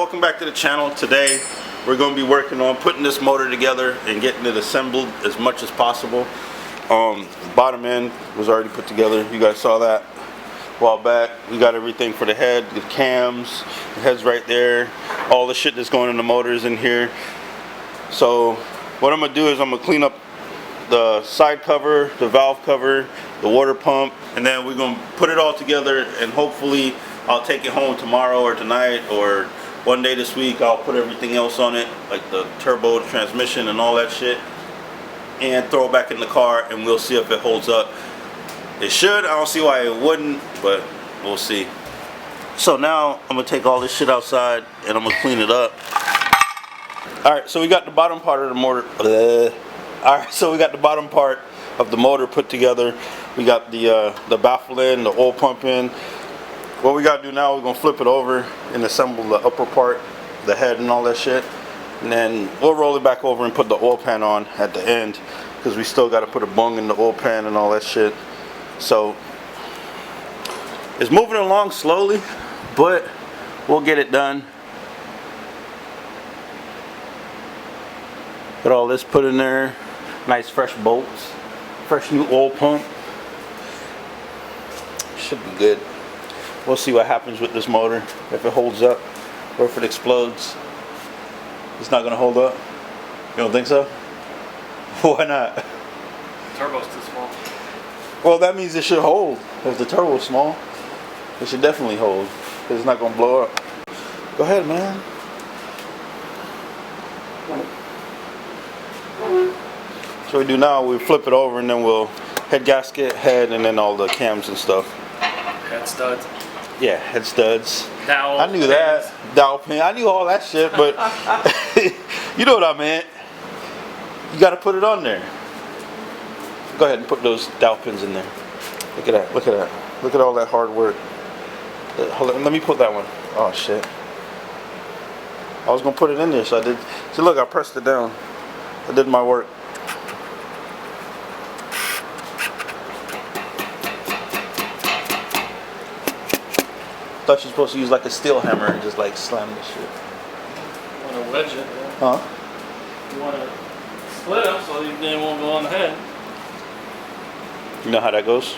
welcome back to the channel. Today we're going to be working on putting this motor together and getting it assembled as much as possible. Bottom end was already put together. You guys saw that a while back. We got everything for the head, the cams, the head's right there, all the shit that's going in the motors in here. So what I'm going to do is I'm going to clean up the side cover, the valve cover, the water pump, and then we're going to put it all together, and hopefully I'll take it home tomorrow or tonight or one day this week. I'll put everything else on it, like the turbo, transmission, and all that shit, and throw it back in the car, and we'll see if it holds up. It should. I don't see why it wouldn't, but we'll see. So now I'm going to take all this shit outside and I'm going to clean it up. Alright, so we got the bottom part of the motor. Alright, so we got the bottom part of the motor put together. We got the baffle in, the oil pump in. What we gotta do now, we're gonna flip it over and assemble the upper part, the head and all that shit. And then we'll roll it back over and put the oil pan on at the end, because we still gotta put a bung in the oil pan and all that shit. So it's moving along slowly, but we'll get it done. Got all this put in there. Nice fresh bolts, fresh new oil pump. Should be good. We'll see what happens with this motor, if it holds up or if it explodes. It's not gonna hold up. You don't think so? Why not? The turbo's too small. Well, that means it should hold. If the turbo's small, it should definitely hold, because it's not gonna blow up. Go ahead, man. So what we do now, we flip it over and then we'll head gasket, head, and then all the cams and stuff. Head studs. Yeah, head studs. Dowel. I knew that. Dowel pin. I knew all that shit, but you know what I meant. You got to put it on there. Go ahead and put those dowel pins in there. Look at that. Look at that. Look at all that hard work. Hold on, let me put that one. Oh shit. I was gonna put it in there, so I did. See, look, I pressed it down. I did my work. I thought you were supposed to use like a steel hammer and just like slam this shit. You want to wedge it? Huh? You want to split them so you won't go on the head. You know how that goes?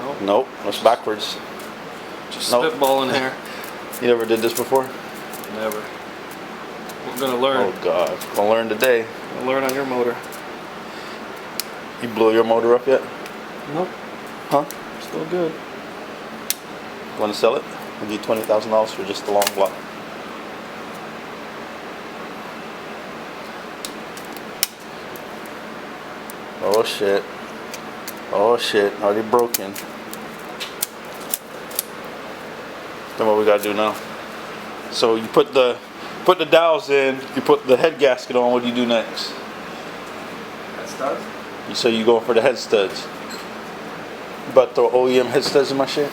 Nope. Nope. That's backwards. Just nope. spitballing here. You never did this before? Never. We're gonna learn. Oh God, gonna learn today. We'll learn on your motor. You blew your motor up yet? Nope. Huh? Still good. Want to sell it? I'll give you $20,000 for just the long block. Oh shit. Oh shit. Already broken. Then what we gotta do now? So you put the dowels in, you put the head gasket on, what do you do next? Head studs? So you go for the head studs. You about to throw OEM head studs in my shit?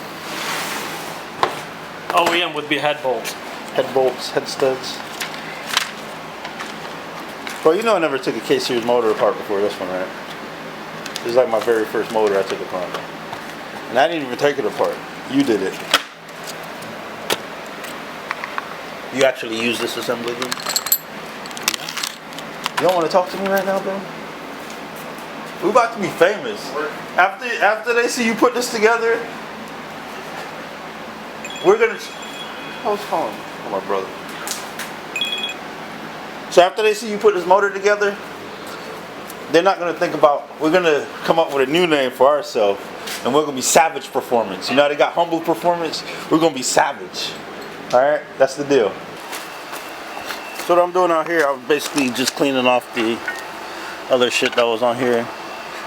OEM would be head bolts. Head bolts, head studs. Well, you know I never took a K-series motor apart before this one, right? This is like my very first motor I took apart. And I didn't even take it apart. You did it. You actually use this assembly room? You don't want to talk to me right now, bro? We're about to be famous. After they see you put this together, we're gonna. I was calling my brother. So after they see you put this motor together, they're not gonna think about. We're gonna come up with a new name for ourselves, and we're gonna be Savage Performance. You know how they got Humble Performance? We're gonna be Savage. All right, that's the deal. So what I'm doing out here, I'm basically just cleaning off the other shit that was on here,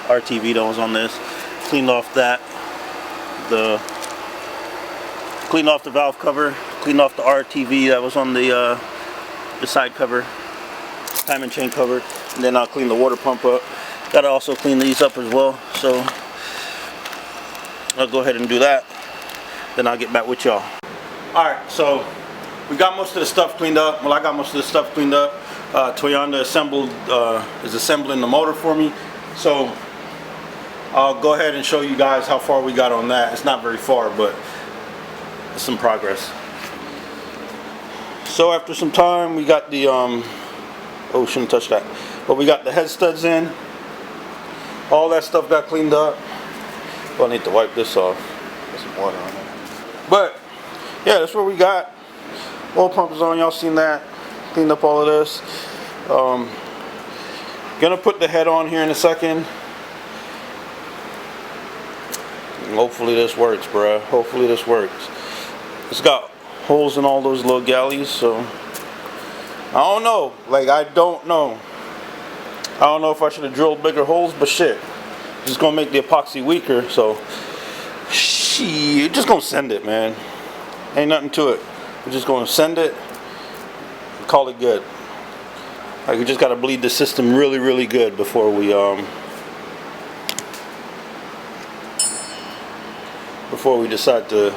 RTV that was on this. Cleaned off that. Cleaned off the valve cover, cleaned off the RTV that was on the side cover, timing chain cover, and then I'll clean the water pump up. Gotta also clean these up as well, so I'll go ahead and do that, then I'll get back with y'all. Alright, so we got most of the stuff cleaned up. Well, I got most of the stuff cleaned up. Toyonda is assembling the motor for me, so I'll go ahead and show you guys how far we got on that. It's not very far, but it's some progress. So after some time, we got the oh, shouldn't touch that, but we got the head studs in. All that stuff got cleaned up. Well, I need to wipe this off. Put some water on it. But yeah, that's what we got. Oil pump is on. Y'all seen that? Cleaned up all of this. Gonna put the head on here in a second. Hopefully this works, bruh. Hopefully this works. It's got holes in all those little galleys, so I don't know. Like, I don't know. I don't know if I should have drilled bigger holes, but shit, just gonna make the epoxy weaker. So shit, just gonna send it, man. Ain't nothing to it. We're just gonna send it and call it good. Like, we just gotta bleed the system really, really good before we decide to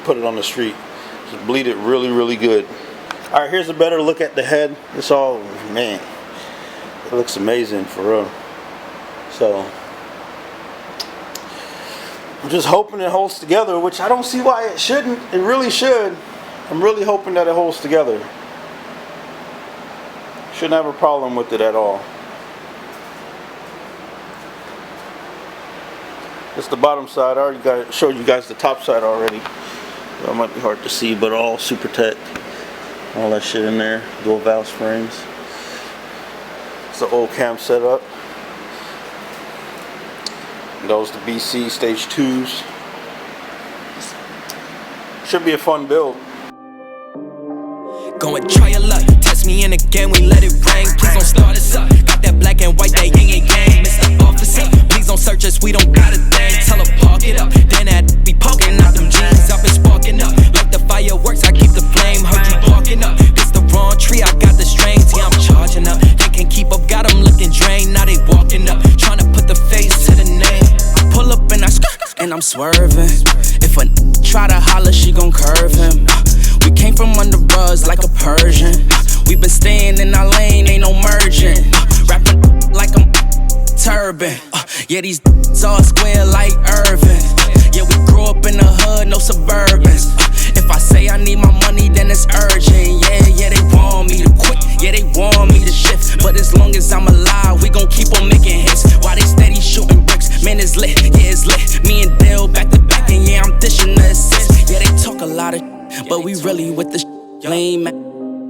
put it on the street. Just bleed it really, really good. All right, here's a better look at the head. It's all, man, it looks amazing for real. So I'm just hoping it holds together, which I don't see why it shouldn't. It really should. I'm really hoping that it holds together. Shouldn't have a problem with it at all. It's the bottom side. I already showed you guys the top side already. That might be hard to see, but all super tech. All that shit in there. Dual valve springs. It's the old cam setup. And those the BC stage 2s. Should be a fun build. Go and try your luck. Test me in again, we let it rain. Please don't start us up. Got that black and white, that yin and yang. Mr. Officer, please don't search us, we don't got a thing. Tell her park it up, then I'd be poking out them jeans. I've been sparking up, like the fireworks, I keep the flame. Heard you barking up, this the wrong tree, I got the strings. Yeah, I'm charging up, they can't keep up, got them looking drained. Now they walking up, trying to put the face to the name. I pull up and I and I'm swerving. If a try to holler, she gon' curve him. We came from under buzz like a Persian. We been staying in our lane, ain't no merging. Rapping like I'm turban. Yeah, these all square like Irvin. Yeah, we grew up in the hood, no Suburbans. If I say I need my money, then it's urgent. Yeah, they want me to quit. Yeah, they want me to shift. But as long as I'm alive, we gon' keep on making hits. While they steady shooting bricks, man, it's lit. Yeah, it's lit. Me and Dale back to back, and yeah, I'm dishing the assist. Yeah, they talk a lot of but we really with the lame.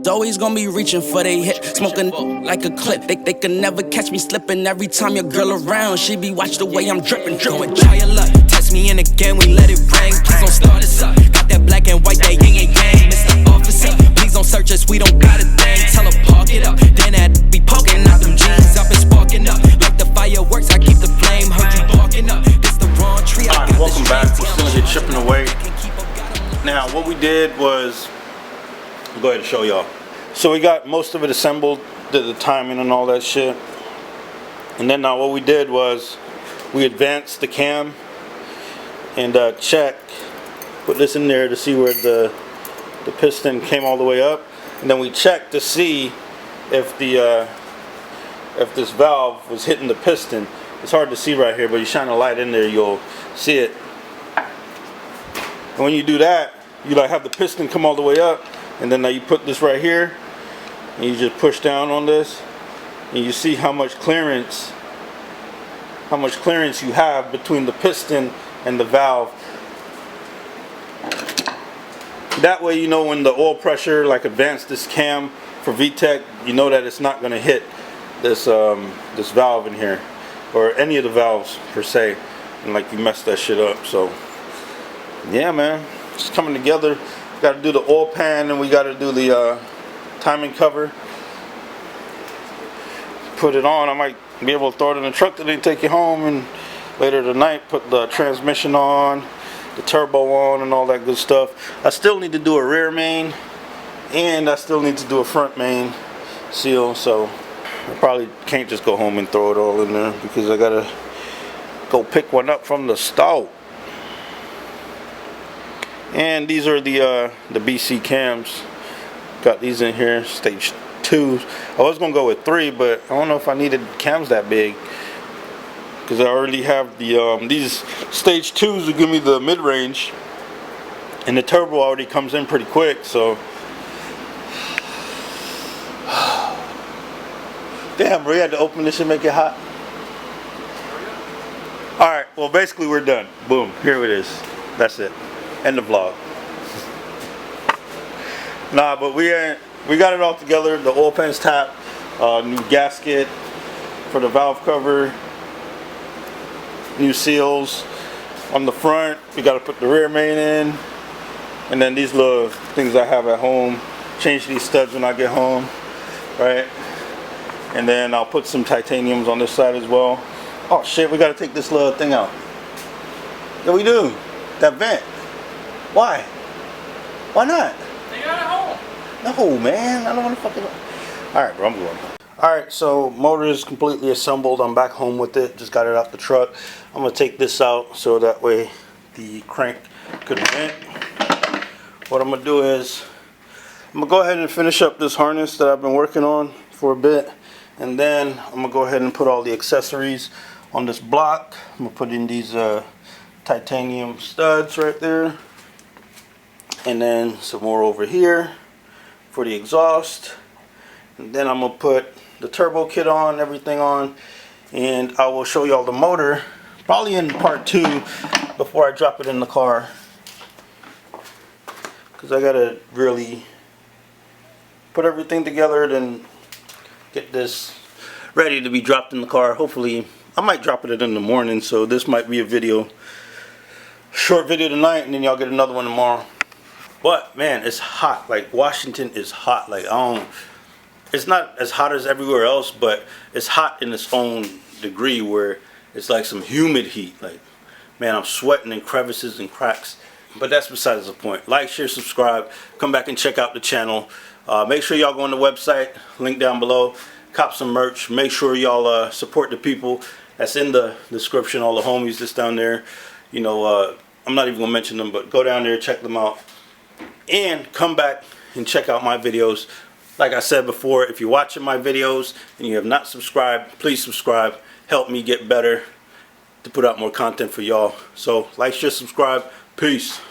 Always gonna be reaching for they hit, smoking like a clip. They can never catch me slipping. Every time your girl around, she be watch the way I'm dripping. Try your luck, test me in again, we let it rain. Please don't start us up. Got that black and white, that yin and yang. Mr. Officer, please don't search us, we don't got a thing. Tell her park it up, then I'd be poking out them jeans. I've been sparking up, like the fireworks, I keep the flame. Heard you barking up, this the wrong tree. Alright, welcome back. We're still here chipping away. Now, what we did was, I'll go ahead and show y'all. So we got most of it assembled, did the timing and all that shit. And then now what we did was, we advanced the cam and put this in there to see where the piston came all the way up. And then we checked to see if this valve was hitting the piston. It's hard to see right here, but you shine a light in there, you'll see it. And when you do that, you like have the piston come all the way up, and then now you put this right here, and you just push down on this, and you see how much clearance you have between the piston and the valve. That way you know when the oil pressure, like advanced this cam for VTEC, you know that it's not going to hit this this valve in here, or any of the valves per se, and like you mess that shit up. So yeah, man, it's coming together. Got to do the oil pan, and we got to do the timing cover. Put it on. I might be able to throw it in the truck today, take it home, and later tonight put the transmission on, the turbo on, and all that good stuff. I still need to do a rear main, and I still need to do a front main seal. So I probably can't just go home and throw it all in there, because I gotta go pick one up from the store. And these are the BC cams. Got these in here, stage 2. I was gonna go with 3, but I don't know if I needed cams that big, because I already have the these stage 2s will give me the mid-range, and the turbo already comes in pretty quick. So Damn, bro, you had to open this and make it hot. Alright, well basically we're done. Boom, here it is. That's it. End of vlog. Nah, but we got it all together. The oil pan's tapped, new gasket for the valve cover, new seals on the front. We got to put the rear main in, and then these little things I have at home. Change these studs when I get home, right? And then I'll put some titaniums on this side as well. Oh shit, we got to take this little thing out. Yeah, we do. That vent. Why? Why not? They got it home. No, man, I don't want to fucking. Alright, bro, I'm going. Alright, so motor is completely assembled. I'm back home with it. Just got it out the truck. I'm going to take this out so that way the crank could vent. What I'm going to do is I'm going to go ahead and finish up this harness that I've been working on for a bit. And then I'm going to go ahead and put all the accessories on this block. I'm going to put in these titanium studs right there. And then some more over here for the exhaust. And then I'm going to put the turbo kit on, everything on. And I will show y'all the motor probably in part 2 before I drop it in the car. Because I got to really put everything together, then get this ready to be dropped in the car. Hopefully, I might drop it in the morning, so this might be a video, short video tonight, and then y'all get another one tomorrow. But man, it's hot. Like Washington is hot. Like it's not as hot as everywhere else, but it's hot in its own degree where it's like some humid heat. Like, man, I'm sweating in crevices and cracks. But that's besides the point. Like, share, subscribe. Come back and check out the channel. Make sure y'all go on the website, link down below. Cop some merch. Make sure y'all support the people that's in the description. All the homies that's down there. You know, I'm not even gonna mention them, but go down there, check them out, and come back and check out my videos. Like I said before, if you're watching my videos and you have not subscribed, please subscribe. Help me get better to put out more content for y'all. So like, share, subscribe. Peace.